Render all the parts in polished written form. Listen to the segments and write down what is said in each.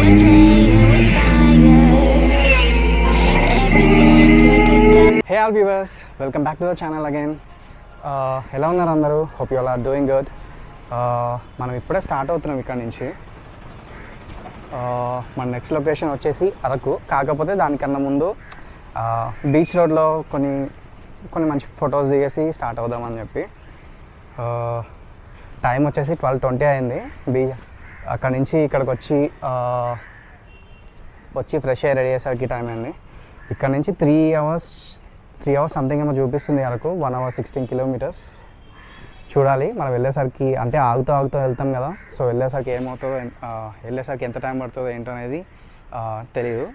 Hey all viewers, welcome back to the channel again. ఎలా ఉన్నారు అందరూ? Hope you all are doing good. మనం ఇప్పుడే స్టార్ట్ అవుతున్నాం ఇక్కడ నుంచి. మన నెక్స్ట్ లొకేషన్ వచ్చేసి అరకు. కాకపోతే దానికన్నా ముందు బీచ్ రోడ్లో కొన్ని మంచి ఫొటోస్ దిగేసి స్టార్ట్ అవుదామని చెప్పి. టైం వచ్చేసి 12:20 అయింది. అక్కడ నుంచి ఇక్కడికి వచ్చి ఫ్రెష్ అయ్యి రెడీ అయ్యేసరికి టైం అయింది. ఇక్కడ నుంచి 3 అవర్స్ సంథింగ్ ఏమో చూపిస్తుంది అరకు. 1 hour 16 kilometers. చూడాలి మనం వెళ్ళేసరికి, అంటే ఆగుతూ వెళ్తాం కదా. సో వెళ్ళేసరికి ఏమవుతుందో, వెళ్ళేసరికి ఎంత టైం పడుతుందో ఏంటో అనేది తెలీదు.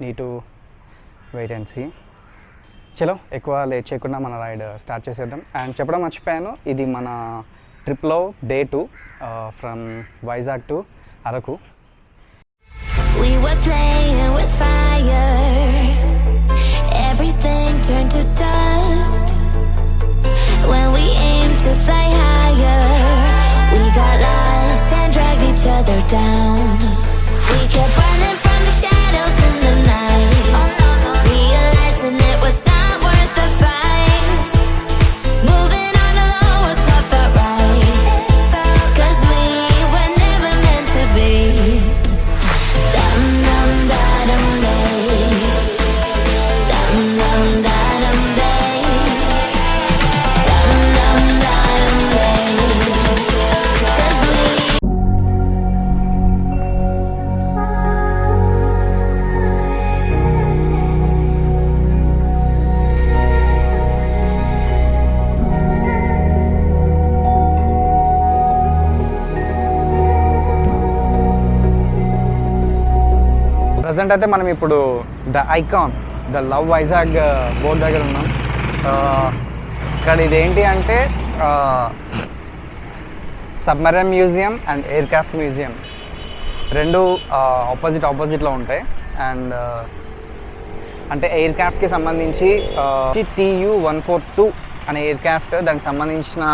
Need to wait and see. చలో ఎక్కువ లేట్ చేయకుండా మన రైడ్ స్టార్ట్ చేసేద్దాం. అండ్ చెప్పడం మర్చిపోయాను, ఇది మన ట్రిప్లో day 2 from Vizag to Araku. We were playing with fire. Everything turned to dust. When we aimed to fly higher, we got lost and dragged each other down. We kept running from the shadows in the night, realizing it was not worth the fight. Moving on alone was what felt right, 'cause we were never meant to be. Dum dum da dum day, dum dum da dum day, dum dum da dum day, 'cause we. Present అయితే మనం ఇప్పుడు the icon, the love Vizag board దగ్గర ఉన్నాం. ఇక్కడ ఇదేంటి అంటే submarine museum and air craft museum, రెండు ఆపోజిట్లో ఉంటాయి. అండ్ అంటే ఎయిర్ క్రాఫ్ట్కి సంబంధించి TU-142 అనే ఎయిర్ క్రాఫ్ట్, దానికి సంబంధించిన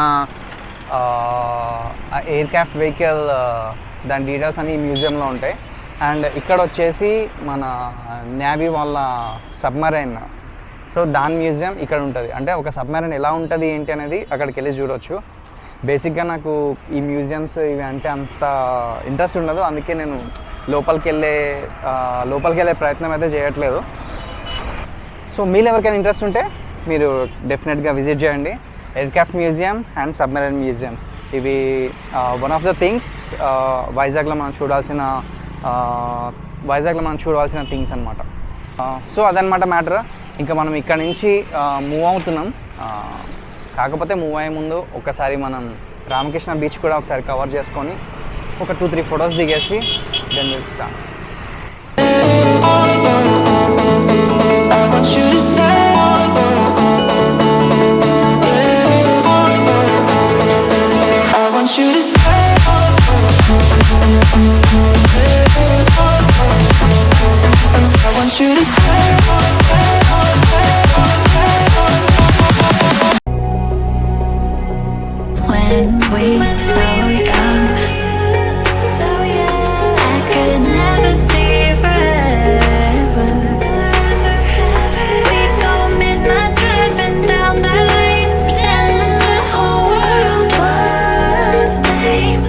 ఎయిర్ క్రాఫ్ట్ వెహికల్, దాని డీటెయిల్స్ అన్ని ఈ మ్యూజియంలో ఉంటాయి. అండ్ ఇక్కడ వచ్చేసి మన నేవీ వాళ్ళ సబ్మరైన్, సో దాని మ్యూజియం ఇక్కడ ఉంటుంది. అంటే ఒక సబ్మరైన్ ఎలా ఉంటుంది ఏంటి అనేది అక్కడికి వెళ్ళి చూడవచ్చు. బేసిక్గా నాకు ఈ మ్యూజియంస్ ఇవి అంటే అంత ఇంట్రెస్ట్ ఉండదు, అందుకే నేను లోపలికి వెళ్ళే ప్రయత్నం అయితే చేయట్లేదు. సో మీరు ఎవరికైనా ఇంట్రెస్ట్ ఉంటే మీరు డెఫినెట్గా విజిట్ చేయండి. Aircraft museum and submarine museums, ఇవి వన్ ఆఫ్ ద థింగ్స్ వైజాగ్లో మనం చూడాల్సిన థింగ్స్ అనమాట. సో అదనమాట మ్యాటర్. ఇంకా మనం ఇక్కడ నుంచి మూవ్ అవుతున్నాం. కాకపోతే మూవ్ అయ్యే ముందు ఒకసారి మనం రామకృష్ణ బీచ్ కూడా ఒకసారి కవర్ చేసుకొని ఒక 2-3 ఫొటోస్ దిగేసి then will start. When we so young, I could never see forever. We go midnight driving down that lane, pretending the whole world was lame.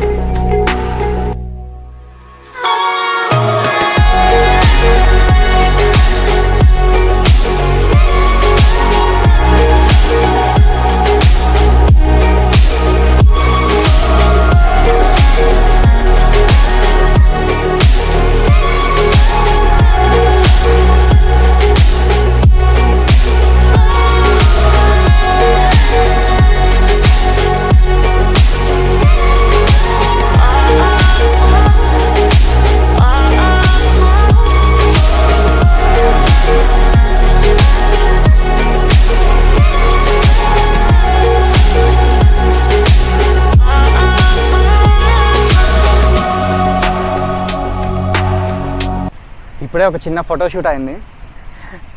ఇప్పుడే ఒక చిన్న ఫోటోషూట్ అయింది,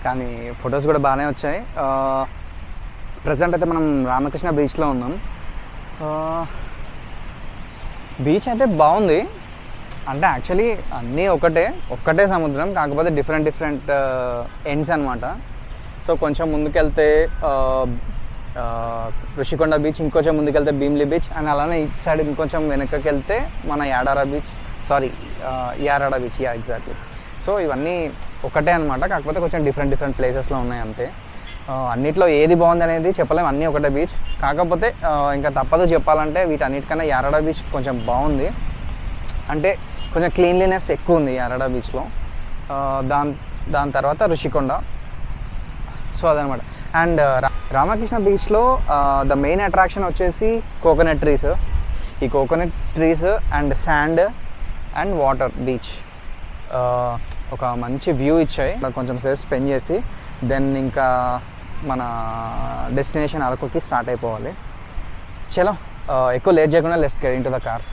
కానీ ఫొటోస్ కూడా బాగానే వచ్చాయి. ప్రజెంట్ అయితే మనం రామకృష్ణ బీచ్లో ఉన్నాం. బీచ్ అయితే బాగుంది, అంటే యాక్చువల్లీ అన్నీ ఒక్కటే సముద్రం, కాకపోతే డిఫరెంట్ ఎండ్స్ అనమాట. సో కొంచెం ముందుకెళ్తే ఋషికొండ బీచ్, ఇంకొంచెం ముందుకెళ్తే భీమ్లీ బీచ్, అండ్ అలానే ఇటు సైడ్ ఇంకొంచెం వెనక్కి వెళ్తే మన యారాడ బీచ్, ఎగ్జాక్ట్లీ. సో ఇవన్నీ ఒకటే అనమాట, కాకపోతే కొంచెం డిఫరెంట్ ప్లేసెస్లో ఉన్నాయి అంతే. అన్నిట్లో ఏది బాగుంది అనేది చెప్పలేము, అన్నీ ఒకటే బీచ్. కాకపోతే ఇంకా తప్పదు చెప్పాలంటే వీటన్నిటికన్నా యారాడ బీచ్ కొంచెం బాగుంది, అంటే కొంచెం క్లీన్లీనెస్ ఎక్కువ ఉంది యారాడ బీచ్లో. దాని తర్వాత ఋషికొండ. సో అదనమాట. అండ్ రామకృష్ణ బీచ్లో ద మెయిన్ అట్రాక్షన్ వచ్చేసి కోకోనట్ ట్రీస్. ఈ coconut trees and sand and water beach ఒక మంచి వ్యూ ఇచ్చాయి. కొంచెం సేపు స్పెండ్ చేసి దెన్ ఇంకా మన డెస్టినేషన్ అరకుకి స్టార్ట్ అయిపోవాలి. చలో ఎక్కువ లేట్ చేయకుండా let's get into the car.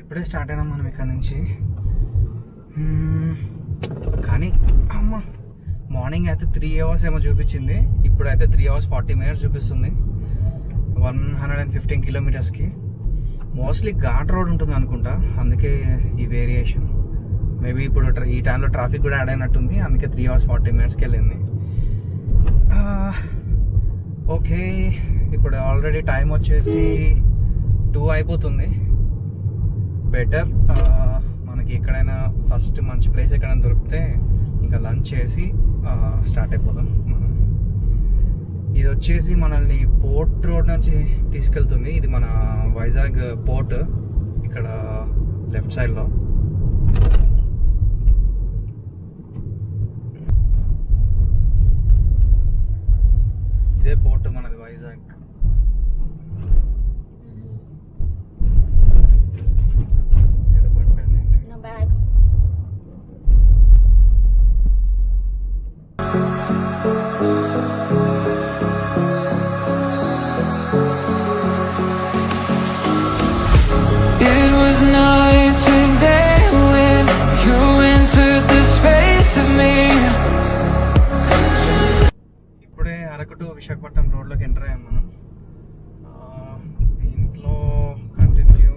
ఇప్పుడే స్టార్ట్ అయినాం మనం ఇక్కడ నుంచి. కానీ అమ్మ మార్నింగ్ అయితే 3 hours ఏమో చూపించింది, ఇప్పుడైతే 3 hours 40 minutes చూపిస్తుంది 115 kilometers. మోస్ట్లీ ఘాట్ రోడ్ ఉంటుంది అనుకుంటా, అందుకే ఈ వేరియేషన్. మేబీ ఇప్పుడు ఈ టైంలో ట్రాఫిక్ కూడా యాడ్ అయినట్టుంది, అందుకే 3 hours 40 minutes వెళ్ళింది. ఓకే, ఇప్పుడు ఆల్రెడీ టైం వచ్చేసి 2 అయిపోతుంది. బెటర్ మనకి ఎక్కడైనా ఫస్ట్ మంచి ప్లేస్ ఎక్కడైనా దొరికితే ఇంకా లంచ్ చేసి స్టార్ట్ అయిపోదాం. ఇది వచ్చేసి మనల్ని పోర్ట్ రోడ్ నుంచి తీసుకెళ్తుంది. ఇది మన వైజాగ్ పోర్ట్, ఇక్కడ లెఫ్ట్ సైడ్లో. ఇదే పోర్ట్ మనది వైజాగ్. విశాఖపట్నం రోడ్లోకి ఎంటర్ అయ్యాం మనం. దీంట్లో కంటిన్యూ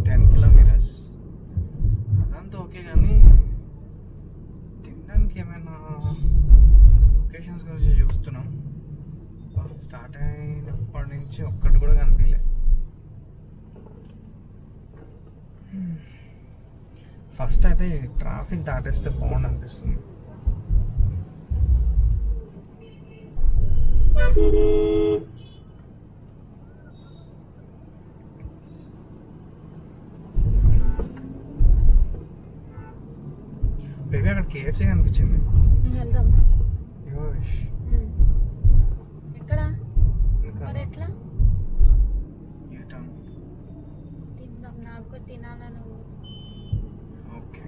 10 kilometers. అదంతా ఓకే, కానీ తినడానికి ఏమైనా లొకేషన్స్ గురించి చూస్తున్నాం. స్టార్ట్ అయినప్పటి నుంచి ఒక్కటి కూడా కనిపించలే. ఫస్ట్ అయితే ట్రాఫిక్ దాటేస్తే బాగుంది అనిపిస్తుంది. కేఎఫ్సీ కనిపించింది. వెళ్దామా? యోష్. ఎక్కడ ఇంకా మరి ఎట్లా యూటర్న్. తిందాం, నాకు తినాలని. ఓకే.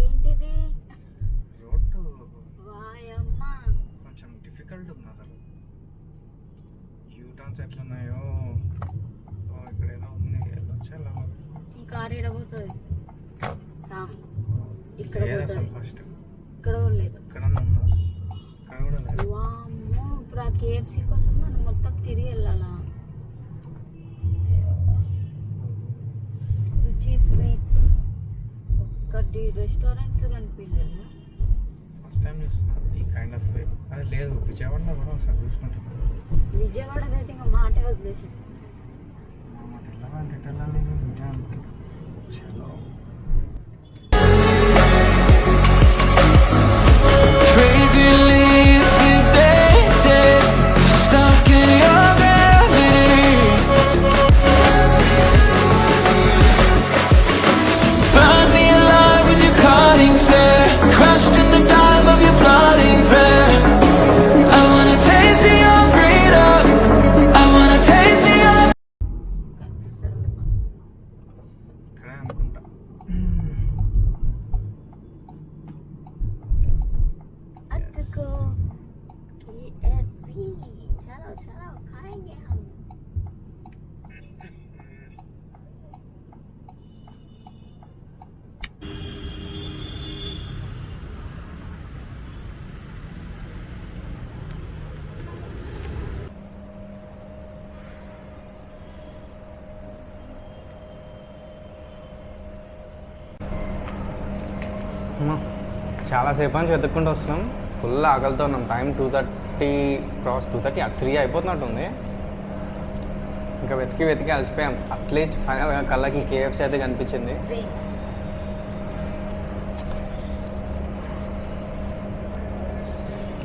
ఏంటిది? రోడ్డు వాయమ్మ, కొంచెం డిఫికల్ట్ ఉంది అసలు. యూటర్న్స్ ఎట్లున్నాయో. ఇక్కడ ఏదో ఉంది, వెళ్ళొచ్చా వెళ్ళాలి? ఈ కారు ఎడబోతుంది సామి. ఇక్కడ లేదు పోతుంది, అసలు ఫస్ట్ ఇక్కడ కూడా లేదు. ఇక్కడ ఉందా? ఇక్కడ కూడా లేదు. వామ్మో, ఇప్పుడు ఆ కేఎఫ్సీ కోసం మనం మొత్తం తిరిగి వెళ్ళాలా? రుచి స్వీట్స్ ఒక్కటి రెస్టారెంట్లు కనిపించలేదు. ఫస్ట్ టైం చూస్తున్నాను ఈ కైండ్ ఆఫ్ వే. అది లేదు విజయవాడలో కూడా ఒకసారి చూసినట్టు. విజయవాడది అయితే ఇంకా మాటే వదిలేసి. వెళ్ళాలి చలో. ఇక్కడే అనుకుంటా. अतको KFC, चलो चलो खाएंगे हम. చాలాసేపు నుంచి వెతుక్కుంటూ వస్తున్నాం. ఫుల్ ఆకలితో ఉన్నాం. Time 2:30 cross 2:30 3 అయిపోతున్నట్టుంది. ఇంకా వెతికి వెతికి అలసిపోయాం. అట్లీస్ట్ ఫైనల్గా కళ్ళకి కేఎఫ్సీ అయితే కనిపించింది.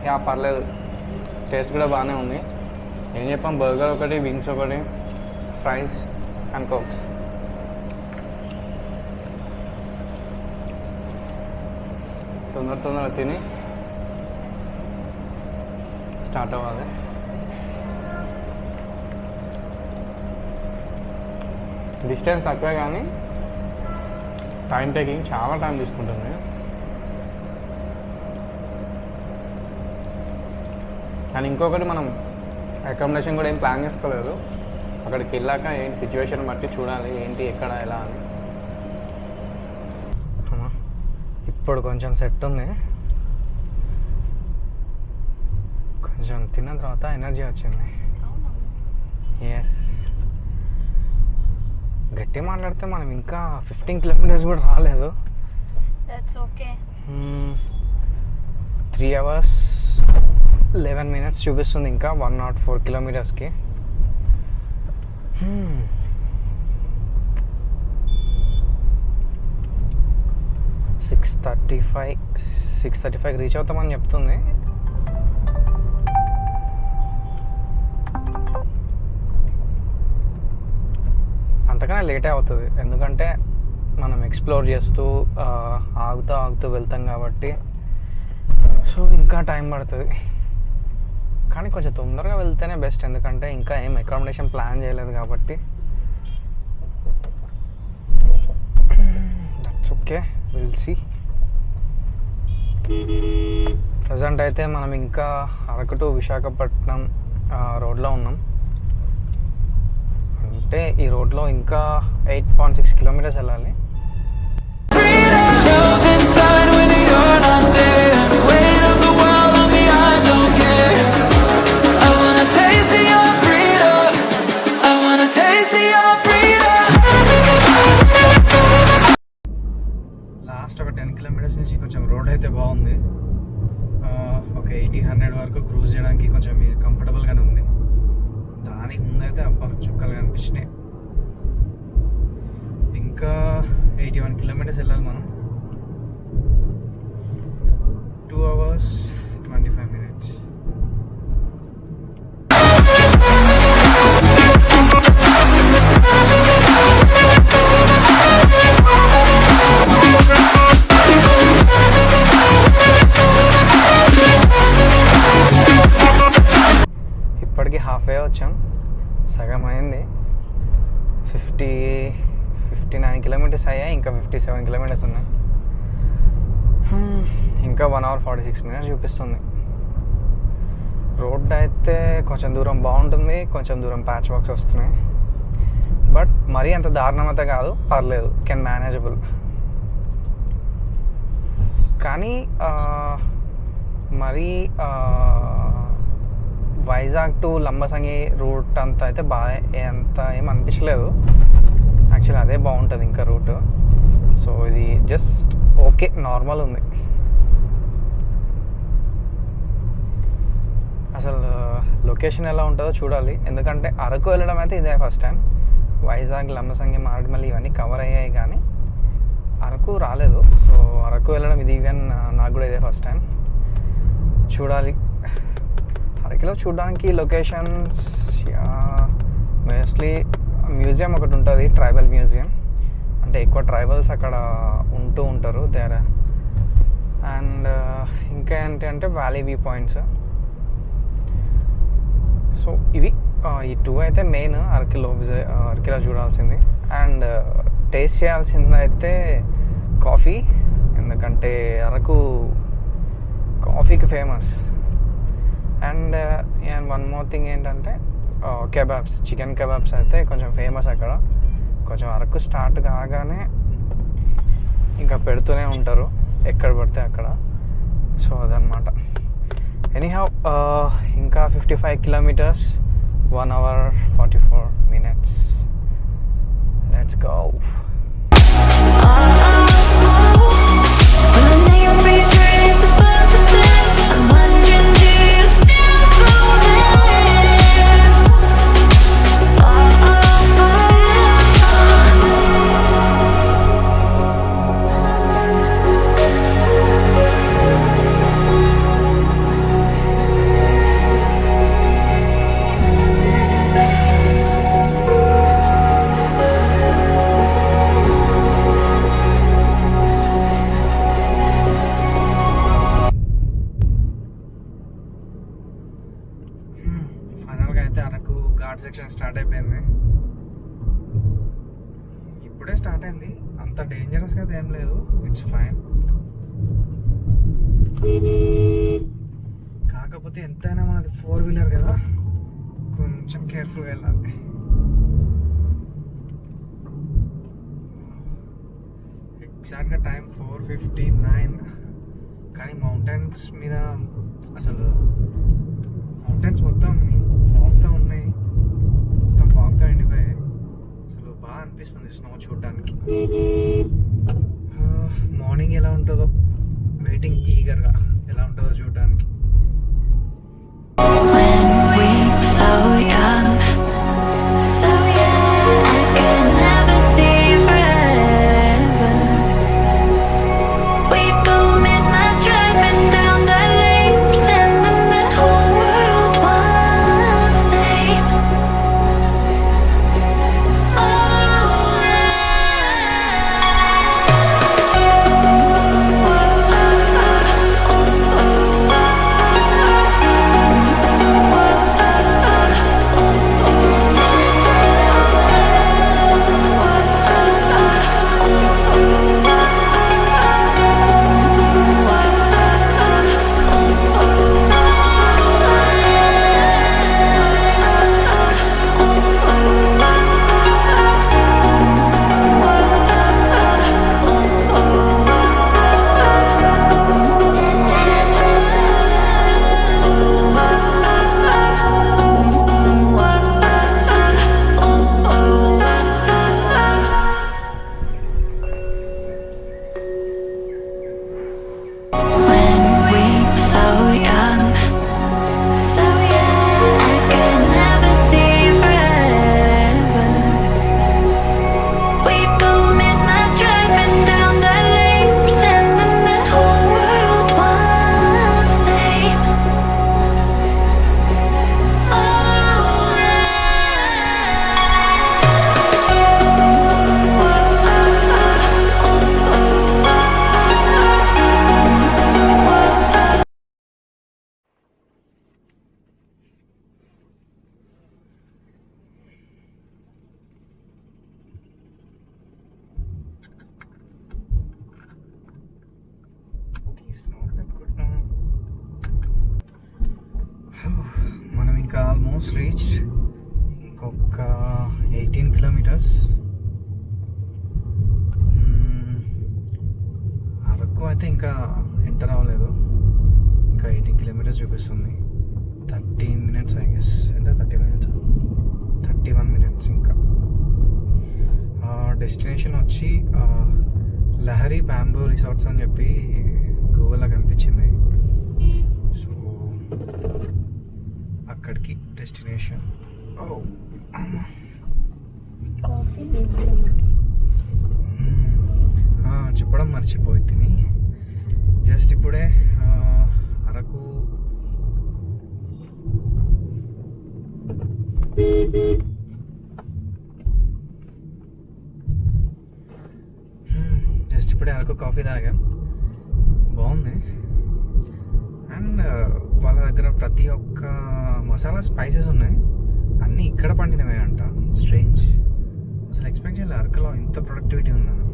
యా పర్లేదు, టేస్ట్ కూడా బాగానే ఉంది. ఏం చెప్పాం, బర్గర్ ఒకటి, వింగ్స్ ఒకటి, ఫ్రైస్ అండ్ కోక్స్. తొందర తిని స్టార్ట్ అవ్వాలి. డిస్టెన్స్ తక్కువే కానీ టైం టేకింగ్ చాలా టైం తీసుకుంటుంది. అండ్ ఇంకొకటి, మనం అకామిడేషన్ కూడా ఏం ప్లాన్ చేసుకోలేదు. అక్కడికి వెళ్ళాక ఏంటి సిచ్యువేషన్ బట్టి చూడాలి ఏంటి ఎక్కడ ఎలా అని. ఇప్పుడు కొంచెం సెట్ ఉంది. కొంచెం తిన్న తర్వాత ఎనర్జీ వచ్చింది. ఎస్, గట్టి మాట్లాడితే మనం ఇంకా 15 కిలోమీటర్స్ కూడా రాలేదు. That's okay. 3 hours 11 minutes చూపిస్తుంది. ఇంకా 104 కిలోమీటర్స్కి. 6:35 రీచ్ అవుతామని చెప్తుంది. అంతకన్నా లేటే అవుతుంది, ఎందుకంటే మనం ఎక్స్ప్లోర్ చేస్తూ ఆగుతూ వెళ్తాం కాబట్టి. సో ఇంకా టైం పడుతుంది, కానీ కొంచెం తొందరగా వెళ్తేనే బెస్ట్. ఎందుకంటే ఇంకా ఏం అకామిడేషన్ ప్లాన్ చేయలేదు కాబట్టి. That's okay, will see. Present అయితే మనం ఇంకా అరకు టు విశాఖపట్నం రోడ్లో ఉన్నాం. అంటే ఈ రోడ్లో ఇంకా 8.6 కిలోమీటర్స్ వెళ్ళాలి. లాస్ట్ ఒక 10 కిలోమీటర్స్ నుంచి కొంచెం రోడ్ అయితే బాగుంది. ఒక 80-100 వరకు క్రూజ్ చేయడానికి కొంచెం కంఫర్టబుల్గానే ఉంది. దానికి ముందైతే అబ్బా చుక్కలు కనిపించినాయి. ఇంకా 81 కిలోమీటర్స్ వెళ్ళాలి మనం. 2 hours 25 minutes. సగం అయింది. 59 కిలోమీటర్స్ అయ్యాయి, ఇంకా 57 కిలోమీటర్స్ ఉన్నాయి. ఇంకా 1 hour 46 minutes చూపిస్తుంది. రోడ్ అయితే కొంచెం దూరం బాగుంటుంది, కొంచెం దూరం ప్యాచ్ వర్క్స్ వస్తున్నాయి. బట్ మరీ అంత దారుణం అయితే కాదు, పర్లేదు, కెన్ మేనేజబుల్. కానీ మరీ వైజాగ్ టు లంబసంగి రూట్ అంత అయితే బాగా అంత ఏం అనిపించలేదు. యాక్చువల్లీ అదే బాగుంటుంది ఇంకా రూట్. సో ఇది జస్ట్ ఓకే, నార్మల్ ఉంది. అసలు లొకేషన్ ఎలా ఉంటుందో చూడాలి, ఎందుకంటే అరకు వెళ్ళడం అయితే ఇదే ఫస్ట్ టైం. వైజాగ్, లంబసంగి, మారేడుమల్లి ఇవన్నీ కవర్ అయ్యాయి కానీ అరకు రాలేదు. సో అరకు వెళ్ళడం ఇది ఈవెన్ నాకు కూడా ఇదే ఫస్ట్ టైం. చూడాలి. అరకులో చూడడానికి లొకేషన్స్ మోస్ట్లీ మ్యూజియం ఒకటి ఉంటుంది, ట్రైబల్ మ్యూజియం. అంటే ఎక్కువ ట్రైబల్స్ అక్కడ ఉంటూ ఉంటారు దేర్. అండ్ ఇంకా ఏంటి అంటే వ్యాలీ వ్యూ పాయింట్స్. సో ఇవి ఈ 2 అయితే మెయిన్ అరకులో చూడాల్సింది. అండ్ టేస్ట్ చేయాల్సింది అయితే కాఫీ, ఎందుకంటే అరకు కాఫీకి famous. And one more thing ఏంటంటే కెబాబ్స్, చికెన్ కెబాబ్స్ అయితే కొంచెం ఫేమస్ అక్కడ. కొంచెం అరకు స్టార్ట్ కాగానే ఇంకా పెడుతూనే ఉంటారు ఎక్కడ పడితే అక్కడ. సో అదనమాట. ఎనీహౌ ఇంకా 55 kilometres, 1 hour 44 minutes. Let's go. ఫైనల్గా అయితే అరకు ఘాట్ సెక్షన్ స్టార్ట్ అయిపోయింది. ఇప్పుడే స్టార్ట్ అయింది, అంత డేంజరస్గా అయితే ఏం లేదు, ఇట్స్ ఫైన్. కాకపోతే ఎంతైనా మనది 4-wheeler కదా, కొంచెం కేర్ఫుల్గా వెళ్ళాలి. ఎగ్జాక్ట్గా టైం 4:59. కానీ మౌంటైన్స్ మీద అసలు మౌంటైన్స్ మొత్తం ఫాగ్తో ఉన్నాయి, మొత్తం ఫాగ్తో ఎండిపోయాయి. అసలు బాగా అనిపిస్తుంది స్నో చూడడానికి. మార్నింగ్ ఎలా ఉంటుందో వెయిటింగ్ ఈగర్గా, ఎలా ఉంటుందో చూడడానికి. Almost reached. ఇంకొక 18 కిలోమీటర్స్. అరకు అయితే ఇంకా ఎంటర్ అవ్వలేదు. ఇంకా 18 కిలోమీటర్స్ చూపిస్తుంది. 13 మినిట్స్ ఐ గెస్. ఎంత 30 మినిట్స్ 31 మినిట్స్. ఇంకా డెస్టినేషన్ వచ్చి లహరి బ్యాంబూ రిసార్ట్స్ అని చెప్పి గూగుల్లో కనిపించింది. సో అక్కడికి డెస్టినేషన్. కాఫీ చెప్పడం మర్చిపోయి తిని జస్ట్ ఇప్పుడే అరకు కాఫీ తాగాం. బాగుంది. అండ్ వాళ్ళ దగ్గర ప్రతి ఒక్క మసాలా స్పైసెస్ ఉన్నాయి. అన్నీ ఇక్కడ పండినవే అంట. స్ట్రేంజ్. అసలు ఎక్స్పెక్ట్ చేయాలి అరకులో ఇంత ప్రొడక్టివిటీ ఉందని.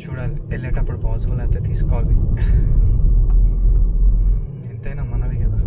చూడాలి, వెళ్ళేటప్పుడు పాసిబుల్ అయితే తీసుకోవాలి. ఎంతైనా మనవి కదా.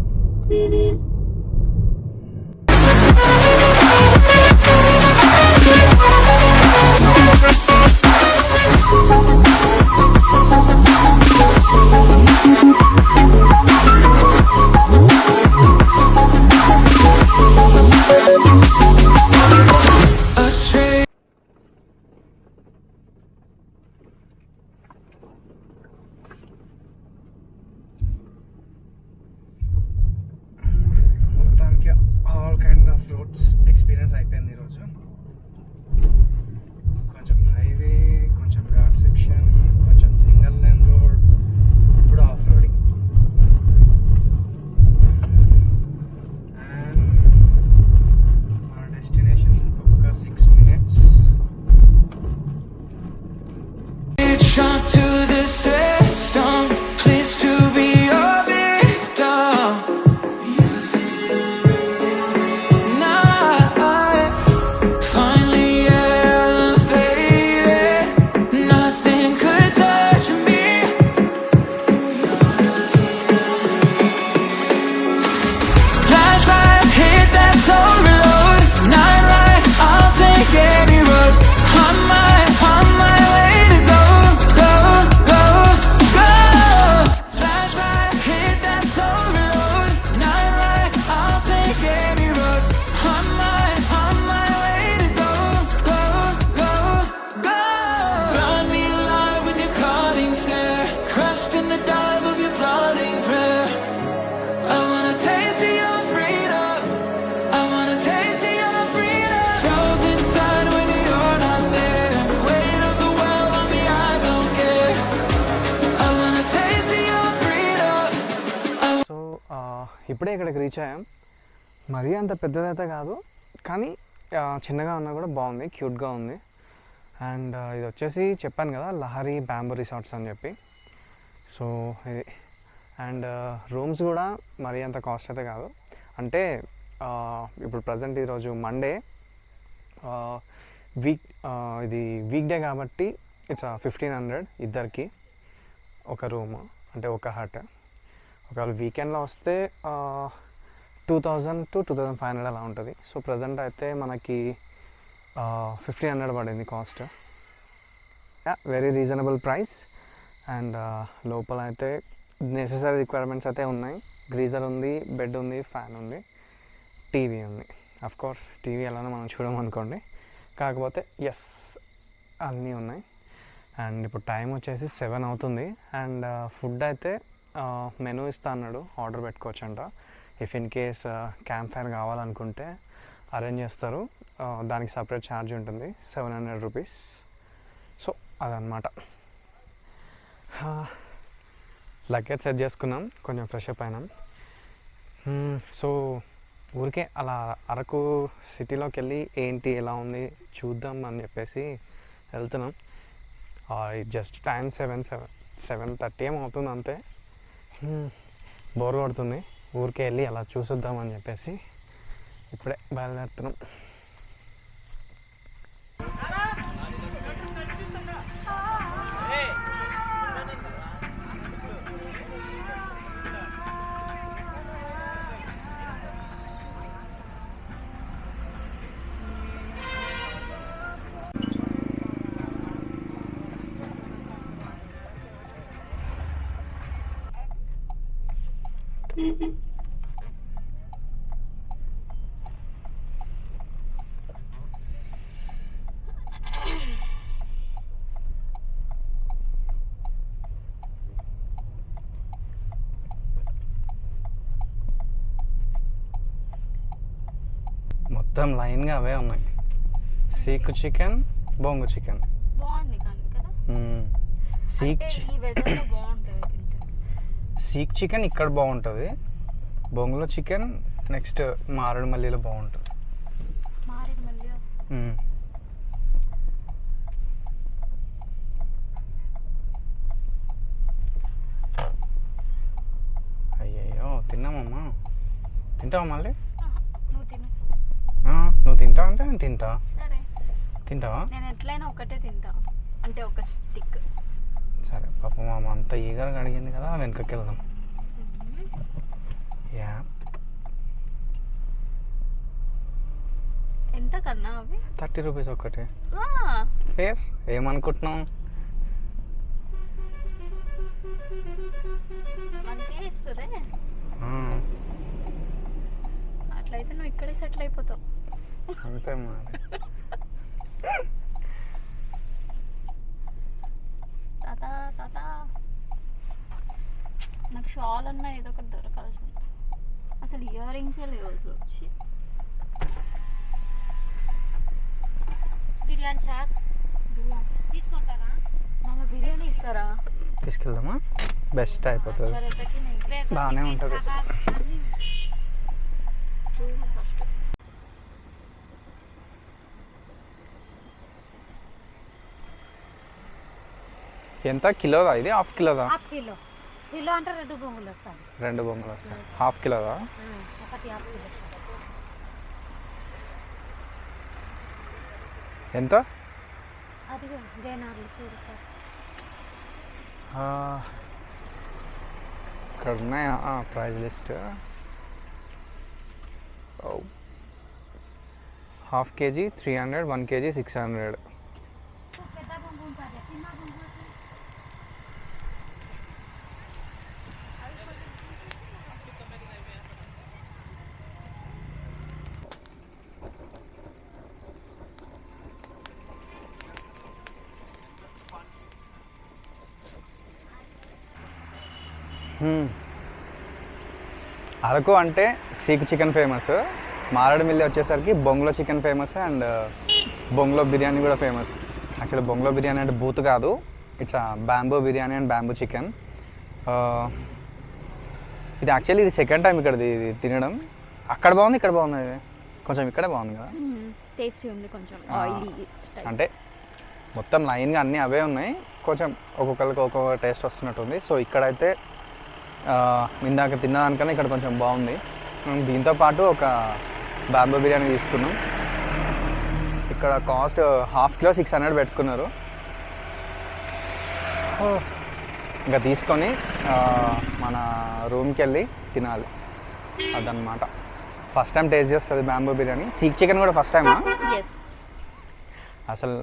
ఎక్స్పీరియన్స్ అయిపోయింది ఈరోజు. కొంచెం హైవే, కొంచెం ఘాట్ సెక్షన్, కొంచెం సింగిల్ లేన్ రోడ్, ఇప్పుడు ఆఫ్ రోడింగ్. అండ్ మన డెస్టినేషన్ ఇంకొక 6 మినిట్స్. ఇప్పుడే ఇక్కడికి రీచ్ అయ్యాం. మరీ అంత పెద్దదైతే కాదు, కానీ చిన్నగా ఉన్నా కూడా బాగుంది, క్యూట్గా ఉంది. అండ్ ఇది వచ్చేసి చెప్పాను కదా, లహరి బ్యాంబూ రిసార్ట్స్ అని చెప్పి. సో ఇది. అండ్ రూమ్స్ కూడా మరీ అంత కాస్ట్ అయితే కాదు. అంటే ఇప్పుడు ప్రజెంట్ ఈరోజు మండే, ఇది వీక్ డే కాబట్టి ఇట్స్ 1500 ఇద్దరికి ఒక రూమ్, అంటే ఒక హట్. ఒకవేళ వీకెండ్లో వస్తే 2000 to 2500 అలా ఉంటుంది. సో ప్రజెంట్ అయితే మనకి 1500 పడింది cost. Very reasonable price. And లోపల అయితే నెసెసరీ రిక్వైర్మెంట్స్ అయితే ఉన్నాయి. గ్రీజర్ ఉంది, బెడ్ ఉంది, ఫ్యాన్ ఉంది, టీవీ ఉంది. అఫ్కోర్స్ టీవీ ఎలానో మనం చూడమనుకోండి, కాకపోతే ఎస్ అన్నీ ఉన్నాయి. అండ్ ఇప్పుడు టైం వచ్చేసి 7 అవుతుంది. అండ్ ఫుడ్ అయితే మెనూ ఇస్తా అన్నాడు, ఆర్డర్ పెట్టుకోవచ్చంట. If in case camp fire కావాలనుకుంటే అరేంజ్ చేస్తారు. దానికి సపరేట్ ఛార్జ్ ఉంటుంది, 700 రూపీస్. సో అదనమాట. లగేజ్ సెట్ చేసుకున్నాం, కొంచెం ఫ్రెష్ అప్ అయినాం. సో ఊరికే అలా అరకు సిటీలోకి వెళ్ళి ఏంటి ఎలా ఉంది చూద్దాం అని చెప్పేసి వెళ్తున్నాం. జస్ట్ టైం 7:30 ఏమవుతుంది అంతే. బోర్ కొడుతుంది, ఊరికే వెళ్ళి అలా చూసొద్దామని చెప్పేసి ఇప్పుడే బయలుదేరుతున్నాం. మొత్తం లైన్గా అవే ఉన్నాయి. సీక్ చికెన్, బొంగు చికెన్. బాగుంది కానీ కదా. సీక్ అంటే ఈ వెదర్లో బాగుంటుంది తింటే. సీక్ చికెన్ ఇక్కడ బాగుంటుంది, బొంగులో చికెన్ నెక్స్ట్ మారేడుమల్లిలో బాగుంటుంది. మారేడుమల్లి అయ్యయ్యో తిన్నామమ్మా. తింటావా మళ్ళీ? నువ్వు తిను. నువ్వు తింటావా అంటే నేను తింటా. సరే తింటావా? నేను ఎట్లయినా ఒకటే తింటా, అంటే ఒక స్టిక్. సరే పాప మామ అంత ఈగర్గా అడిగింది కదా, వెనకకి వెళ్దాం. యా ఎంత కన్నా అవి? 30 రూపీస్ ఒకటి. ఆ, ఫేర్. ఏమనుకుంటున్నావు? మంచిగా ఇస్తురే. అట్లయితే నువ్వు ఇక్కడే సెటిల్ అయిపోతావు. అంతే మరి. తాత తాత నాకు షాల్ అన్నా ఏదో ఒకటి దొరకాల్సి ఉంది. అసలు ఇయర్ రింగ్సే లేవు అసలు. బిర్యానీ సార్, బిర్యానీ తీసుకుంటారా? నాకు బిర్యానీ ఇస్తారా? తీసుకెళ్దామా? బెస్ట్ అయిపోతుంది, బాగానే ఉంటుంది. చూడు ఫస్ట్. ఎంత కిలోదా ఇది? హాఫ్ కిలోదా? Half kilo. కిలో అంటే 2 బొంగులు వస్తాయి. 2 బొంగులు వస్తాయి. హాఫ్ కిలోదా? ఒకటి హాఫ్ కిలో. ఎంత? అదిగో జైనార్లు చూడు సార్. ఇక్కడ ఉన్నాయా price list? Half KG 300, 1 KG 600. పెద్ద బొంగు ఉంటుంది, చిన్న బొంగు. అరకు అంటే సీక్ చికెన్ ఫేమస్, మారేడుమిల్లి వచ్చేసరికి బొంగులో చికెన్ ఫేమస్, అండ్ బొంగులో బిర్యానీ కూడా ఫేమస్. యాక్చువల్లీ బొంగులో బిర్యానీ అంటే బూత్ కాదు, it's bamboo biryani and bamboo chicken. ఇది యాక్చువల్లీ ఇది సెకండ్ టైం ఇక్కడ ఇది తినడం. అక్కడ బాగుంది, ఇక్కడ బాగుంది. ఇది కొంచెం ఇక్కడే బాగుంది కదా, టేస్టీ ఉంది, కొంచెం ఆయిలీ. అంటే మొత్తం లైన్గా అన్నీ అవే ఉన్నాయి, కొంచెం ఒక్కొక్కరికి ఒక్కొక్క టేస్ట్ వస్తున్నట్టుంది. సో ఇక్కడైతే ఇందాక తిన్నదానికన్నా ఇక్కడ కొంచెం బాగుంది. దీంతో పాటు ఒక బాంబూ బిర్యానీ తీసుకున్నాం. ఇక్కడ కాస్ట్ హాఫ్ కిలో 600 పెట్టుకున్నారు. ఇంకా తీసుకొని మన రూమ్కి వెళ్ళి తినాలి, అదనమాట. ఫస్ట్ టైం టేస్ట్ చేస్తుంది బాంబూ బిర్యానీ. సీక్ చికెన్ కూడా ఫస్ట్ టైమా? అసలు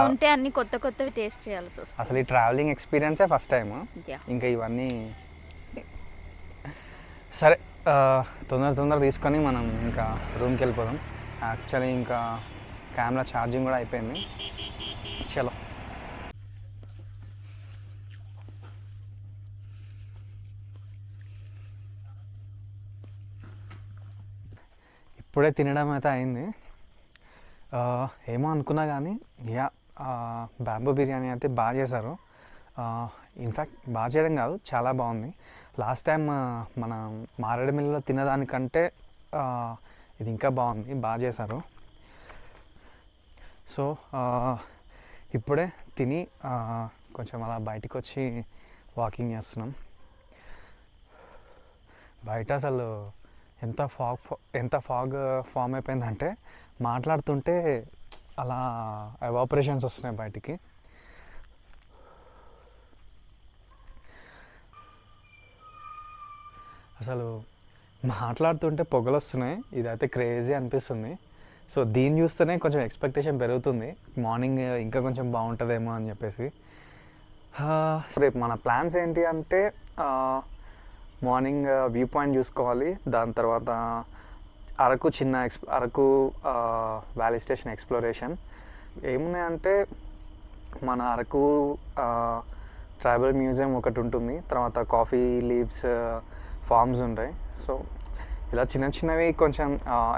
ఉంటే అన్ని కొత్త కొత్తవి టేస్ట్ చేయాల్సి వస్తుంది. అసలు ఈ ట్రావెలింగ్ ఎక్స్పీరియన్సే ఫస్ట్ టైం. ఇంకా ఇవన్నీ సరే, తొందర తీసుకొని మనం ఇంకా రూమ్కి వెళ్ళిపోదాం. యాక్చువల్లీ ఇంకా కెమెరా ఛార్జింగ్ కూడా అయిపోయింది. చలో. ఇప్పుడే తినడం అయితే అయింది. ఏమో అనుకున్నా కానీ బ్యాంబూ బిర్యానీ అయితే బాగా చేశారు. ఇన్ఫ్యాక్ట్ బాగా చేయడం కాదు, చాలా బాగుంది. లాస్ట్ టైం మన మారేడుమిల్లిలో తినదానికంటే ఇది ఇంకా బాగుంది, బాగా చేశారు. సో ఇప్పుడే తిని కొంచెం అలా బయటికి వచ్చి వాకింగ్ చేస్తున్నాం. బయట అసలు ఎంత ఫాగ్ ఫామ్ అయిపోయిందంటే మాట్లాడుతుంటే అలా ఎవాపరేషన్స్ వస్తున్నాయి బయటికి. అసలు మాట్లాడుతుంటే పొగలు వస్తున్నాయి. ఇదైతే క్రేజీ అనిపిస్తుంది. సో దీన్ని చూస్తేనే కొంచెం ఎక్స్పెక్టేషన్ పెరుగుతుంది, మార్నింగ్ ఇంకా కొంచెం బాగుంటుందేమో అని చెప్పేసి. రేపు మన ప్లాన్స్ ఏంటి అంటే మార్నింగ్ వ్యూ పాయింట్ చూసుకోవాలి, దాని తర్వాత Araku Araku valley station exploration. ఏమున్నాయంటే మన అరకు ట్రైబల్ మ్యూజియం ఒకటి ఉంటుంది, తర్వాత కాఫీ లీవ్స్ ఫార్మ్స్ ఉంటాయి. సో ఇలా చిన్న చిన్నవి కొంచెం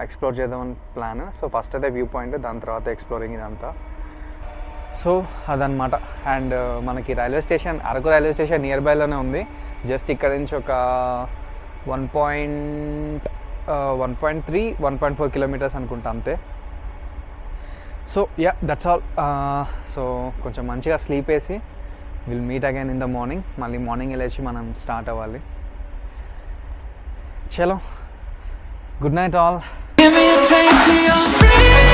ఎక్స్ప్లోర్ చేద్దామని ప్లాన్. సో ఫస్ట్ అయితే వ్యూ పాయింట్, దాని తర్వాత ఎక్స్ప్లోరింగ్ ఇదంతా. సో అదనమాట. అండ్ మనకి railway station, Araku railway station near బైలోనే ఉంది. జస్ట్ ఇక్కడ నుంచి ఒక 1.4 కిలోమీటర్స్ అనుకుంటా అంతే. So yeah, that's all. So కొంచెం మంచిగా స్లీప్ వేసి will meet again in the morning. మళ్ళీ మార్నింగ్ వెళ్ళేసి మనం స్టార్ట్ అవ్వాలి. చలో, good night all. Give me a taste of your freedom.